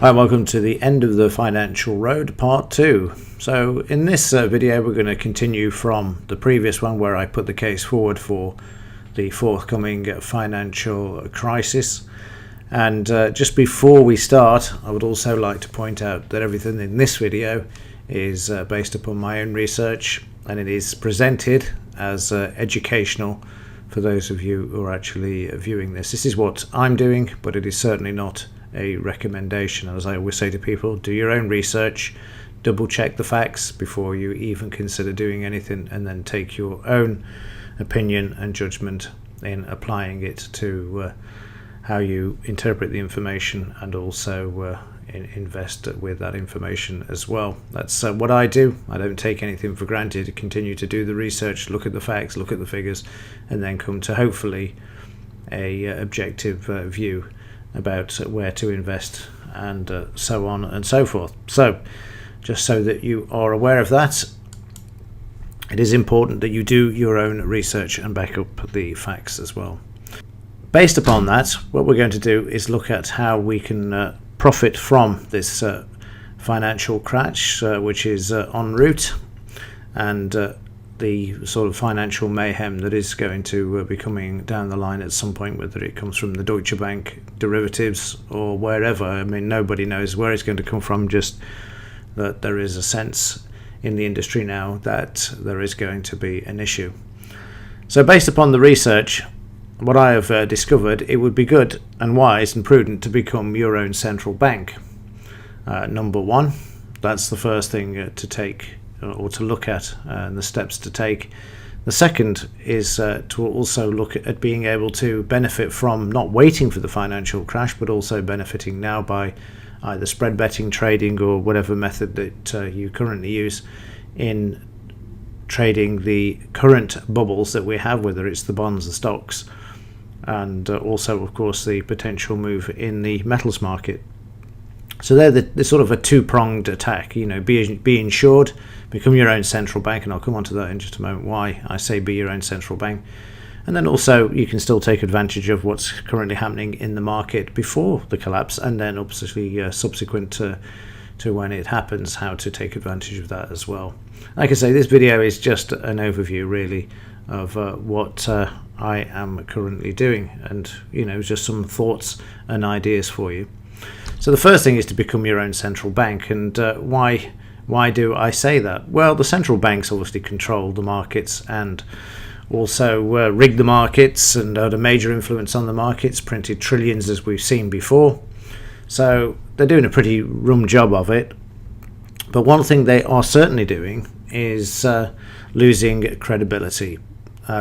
Hi, welcome to the end of the financial road, part 2. So in this video we're going to continue from the previous one where I put the case forward for the forthcoming financial crisis. And just before we start, I would also like to point out that everything in this video is based upon my own research, and it is presented as educational for those of you who are actually viewing this. This is what I'm doing, but it is certainly not a recommendation. As I always say to people, do your own research, double check the facts before you even consider doing anything, and then take your own opinion and judgment in applying it to how you interpret the information, and also invest with that information as well. That's what I do. I don't take anything for granted. Continue to do the research, look at the facts, look at the figures, and then come to hopefully a objective view about where to invest, and so on and so forth. So just so that you are aware of that, it is important that you do your own research and back up the facts as well. Based upon that, what we're going to do is look at how we can profit from this financial crash which is en route, and the sort of financial mayhem that is going to be coming down the line at some point, whether it comes from the Deutsche Bank derivatives or wherever. I mean, nobody knows where it's going to come from, just that there is a sense in the industry now that there is going to be an issue. So based upon the research, what I have discovered, it would be good and wise and prudent to become your own central bank. Number one, that's the first thing to take or to look at, and the steps to take. The second is to also look at being able to benefit from not waiting for the financial crash, but also benefiting now by either spread betting, trading, or whatever method that you currently use in trading the current bubbles that we have, whether it's the bonds, the stocks, and also of course the potential move in the metals market. So they're the sort of a two-pronged attack. You know, be insured, become your own central bank, and I'll come on to that in just a moment, why I say be your own central bank. And then also you can still take advantage of what's currently happening in the market before the collapse, and then obviously subsequent to when it happens, how to take advantage of that as well. Like I say, this video is just an overview really of what I am currently doing, and you know, just some thoughts and ideas for you. So the first thing is to become your own central bank. And why do I say that? Well, the central banks obviously control the markets, and also rig the markets, and had a major influence on the markets, printed trillions as we've seen before. So they're doing a pretty rum job of it. But one thing they are certainly doing is losing credibility,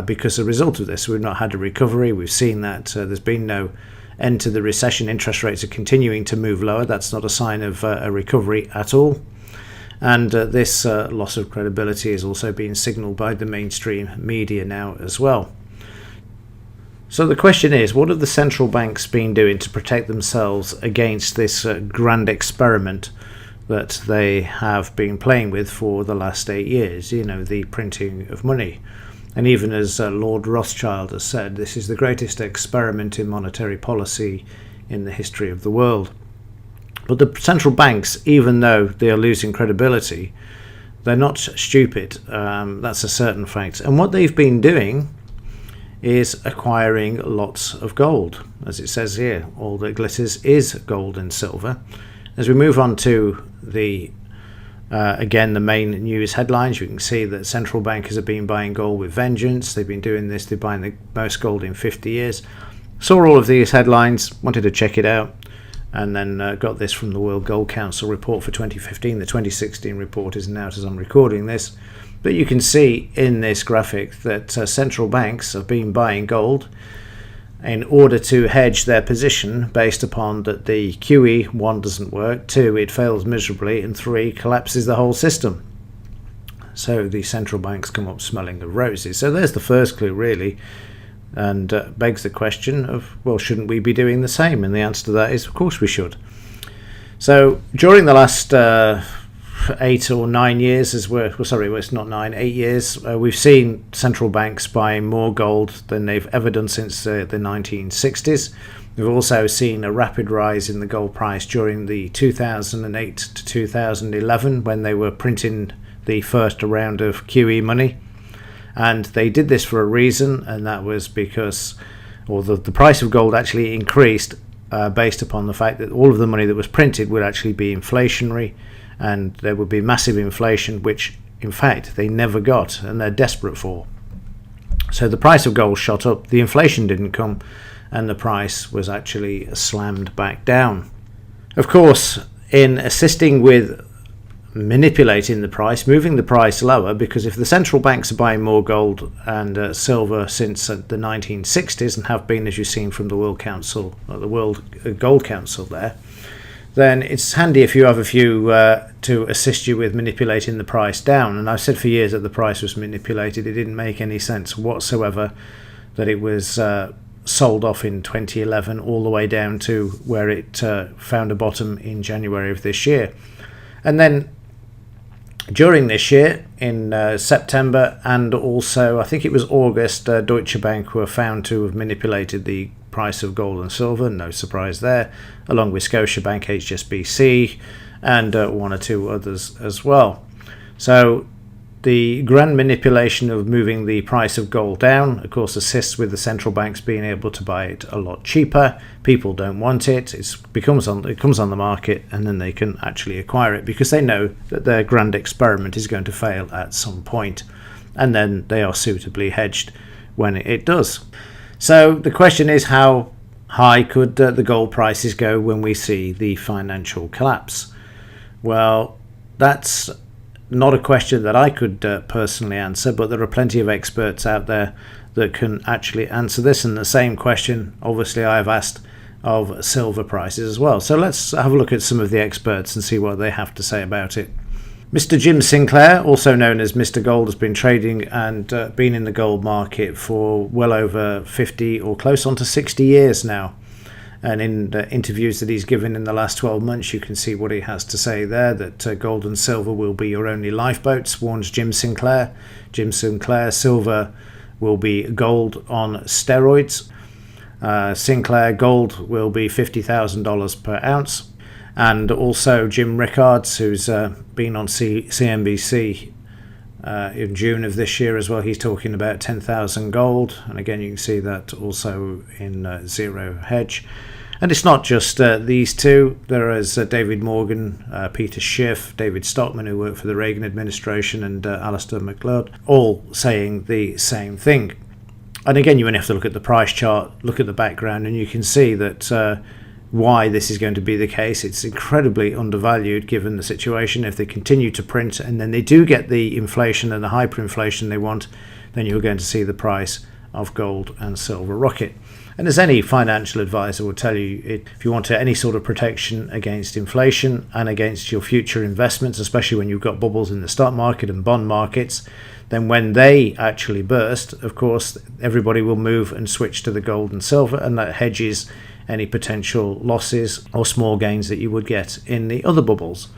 because as a result of this, we've not had a recovery. We've seen that there's been no end to the recession. Interest rates are continuing to move lower. That's not a sign of a recovery at all. And this loss of credibility is also being signalled by the mainstream media now as well. So the question is, what have the central banks been doing to protect themselves against this grand experiment that they have been playing with for the last 8 years? You know, the printing of money. And even as Lord Rothschild has said, this is the greatest experiment in monetary policy in the history of the world. But the central banks, even though they are losing credibility, they're not stupid. That's a certain fact. And what they've been doing is acquiring lots of gold. As it says here, all that glitters is gold and silver. As we move on to the again, the main news headlines, you can see that central bankers have been buying gold with vengeance. They've been doing this. They're buying the most gold in 50 years. Saw all of these headlines, wanted to check it out, and then got this from the World Gold Council report for 2015. The 2016 report isn't out as I'm recording this. But you can see in this graphic that central banks have been buying gold in order to hedge their position based upon that the QE, 1, doesn't work, 2, it fails miserably, and 3, collapses the whole system. So the central banks come up smelling of roses. So there's the first clue really, and begs the question of, well, shouldn't we be doing the same? And the answer to that is, of course we should. So during the last 8 or 9 years, as well, sorry, it's not 9, 8 years, we've seen central banks buying more gold than they've ever done since the 1960s. We've also seen a rapid rise in the gold price during the 2008 to 2011 when they were printing the first round of QE money. And they did this for a reason, and that was because the price of gold actually increased based upon the fact that all of the money that was printed would actually be inflationary, and there would be massive inflation, which in fact they never got and they're desperate for. So the price of gold shot up, the inflation didn't come, and the price was actually slammed back down. Of course, in assisting with manipulating the price, moving the price lower, because if the central banks are buying more gold and silver since the 1960s, and have been, as you've seen from the World Council, the World Gold Council there, then it's handy if you have a few to assist you with manipulating the price down. And I've said for years that the price was manipulated. It didn't make any sense whatsoever that it was sold off in 2011 all the way down to where it found a bottom in January of this year. And then during this year, in September and also I think it was August, Deutsche Bank were found to have manipulated the price of gold and silver, no surprise there, along with Scotiabank, HSBC, and one or two others as well. So the grand manipulation of moving the price of gold down, of course, assists with the central banks being able to buy it a lot cheaper. People don't want it. It comes on the market, and then they can actually acquire it because they know that their grand experiment is going to fail at some point, and then they are suitably hedged when it does. So the question is, how high could the gold prices go when we see the financial collapse? Well, that's not a question that I could personally answer, but there are plenty of experts out there that can actually answer this. And the same question, obviously, I have asked of silver prices as well. So let's have a look at some of the experts and see what they have to say about it. Mr. Jim Sinclair, also known as Mr. Gold, has been trading and been in the gold market for well over 50 or close on to 60 years now. And in the interviews that he's given in the last 12 months, you can see what he has to say there, that gold and silver will be your only lifeboats, warns Jim Sinclair. Jim Sinclair, silver will be gold on steroids. Sinclair, gold will be $50,000 per ounce. And also Jim Rickards, who's been on CNBC in June of this year as well, he's talking about 10,000 gold, and again you can see that also in Zero Hedge. And it's not just these two. There is David Morgan, Peter Schiff, David Stockman, who worked for the Reagan administration, and Alistair McLeod, all saying the same thing. And again, you only have to look at the price chart, look at the background, and you can see that why this is going to be the case. It's incredibly undervalued given the situation. If they continue to print and then they do get the inflation and the hyperinflation they want, then you're going to see the price of gold and silver rocket. And as any financial advisor will tell you, if you want any sort of protection against inflation and against your future investments, especially when you've got bubbles in the stock market and bond markets, then when they actually burst, of course, everybody will move and switch to the gold and silver, and that hedges any potential losses or small gains that you would get in the other bubbles.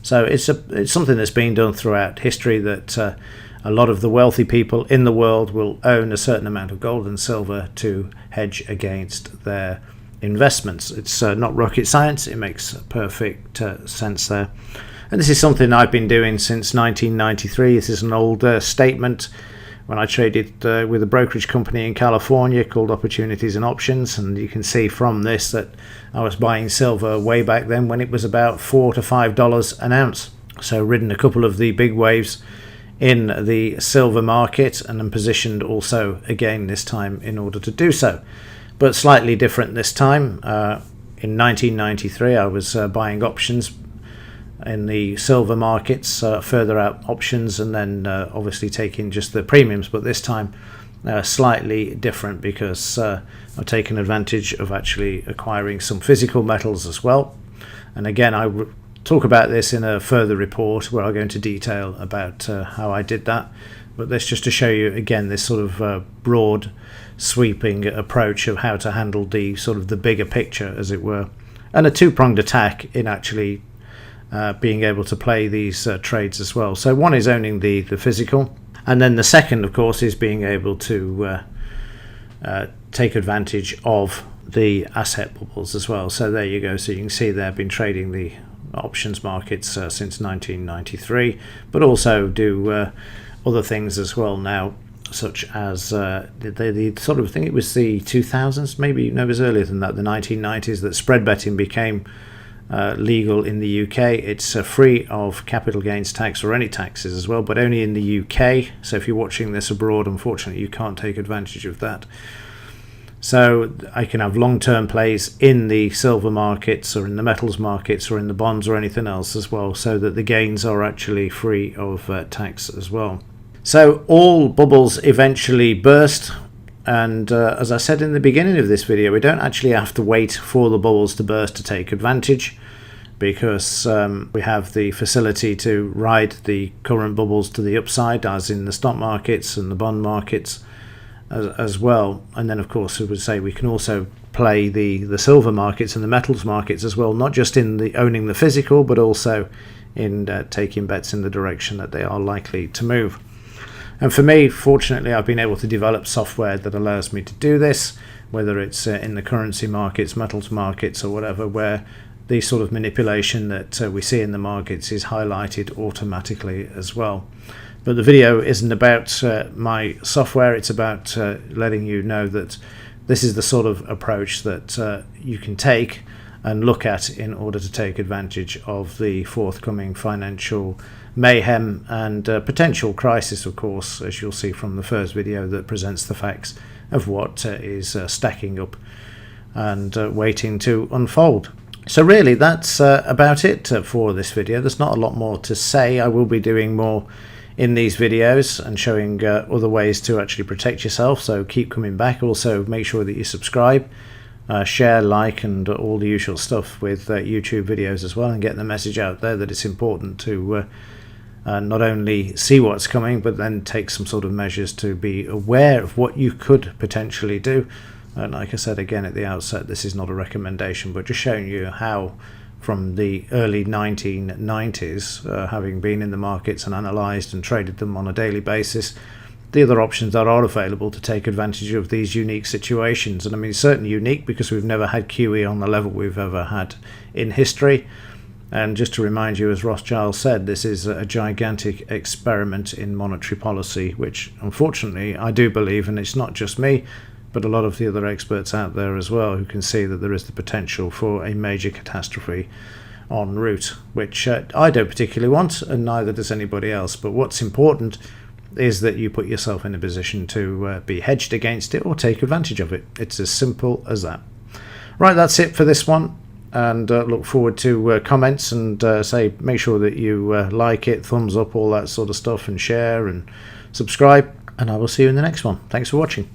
So it's something that's been done throughout history, that a lot of the wealthy people in the world will own a certain amount of gold and silver to hedge against their investments. It's not rocket science. It makes perfect sense there. And this is something I've been doing since 1993. This is an old statement when I traded with a brokerage company in California called Opportunities and Options, and you can see from this that I was buying silver way back then when it was about $4 to $5 an ounce. So ridden a couple of the big waves in the silver market, and I'm positioned also again this time in order to do so, but slightly different this time. In 1993 I was buying options in the silver markets, further out options, and then obviously taking just the premiums, but this time slightly different because I've taken advantage of actually acquiring some physical metals as well. And again, I talk about this in a further report where I go into detail about how I did that, but this just to show you again this sort of broad sweeping approach of how to handle the sort of the bigger picture, as it were, and a two-pronged attack in actually being able to play these trades as well. So one is owning the physical, and then the second, of course, is being able to take advantage of the asset bubbles as well. So there you go. So you can see they've been trading the options markets since 1993, but also do other things as well now, such as the sort of thing. It was the 2000s, maybe no, it was earlier than that, the 1990s, that spread betting became legal in the UK. It's free of capital gains tax or any taxes as well, but only in the UK. So if you're watching this abroad, unfortunately you can't take advantage of that. So I can have long-term plays in the silver markets or in the metals markets or in the bonds or anything else as well, so that the gains are actually free of tax as well. So all bubbles eventually burst, and as I said in the beginning of this video, we don't actually have to wait for the bubbles to burst to take advantage, because we have the facility to ride the current bubbles to the upside, as in the stock markets and the bond markets as well. And then of course, I would say we can also play the silver markets and the metals markets as well, not just in the owning the physical, but also in taking bets in the direction that they are likely to move. And for me, fortunately, I've been able to develop software that allows me to do this, whether it's in the currency markets, metals markets, or whatever, where the sort of manipulation that we see in the markets is highlighted automatically as well. But the video isn't about my software, it's about letting you know that this is the sort of approach that you can take and look at in order to take advantage of the forthcoming financial mayhem and potential crisis, of course, as you'll see from the first video that presents the facts of what is stacking up and waiting to unfold. So really, that's about it for this video. There's not a lot more to say. I will be doing more in these videos and showing other ways to actually protect yourself, so keep coming back. Also make sure that you subscribe, share, like, and all the usual stuff with YouTube videos as well, and get the message out there that it's important to not only see what's coming, but then take some sort of measures to be aware of what you could potentially do. And like I said again at the outset, this is not a recommendation, but just showing you how from the early 1990s, having been in the markets and analysed and traded them on a daily basis, the other options that are available to take advantage of these unique situations. And I mean, certainly unique because we've never had QE on the level we've ever had in history. And just to remind you, as Rothschild said, this is a gigantic experiment in monetary policy, which unfortunately I do believe, and it's not just me, but a lot of the other experts out there as well, who can see that there is the potential for a major catastrophe en route, which I don't particularly want, and neither does anybody else. But what's important is that you put yourself in a position to be hedged against it or take advantage of it. It's as simple as that. Right, that's it for this one, and look forward to comments, and say make sure that you like it, thumbs up, all that sort of stuff, and share and subscribe, and I will see you in the next one. Thanks for watching.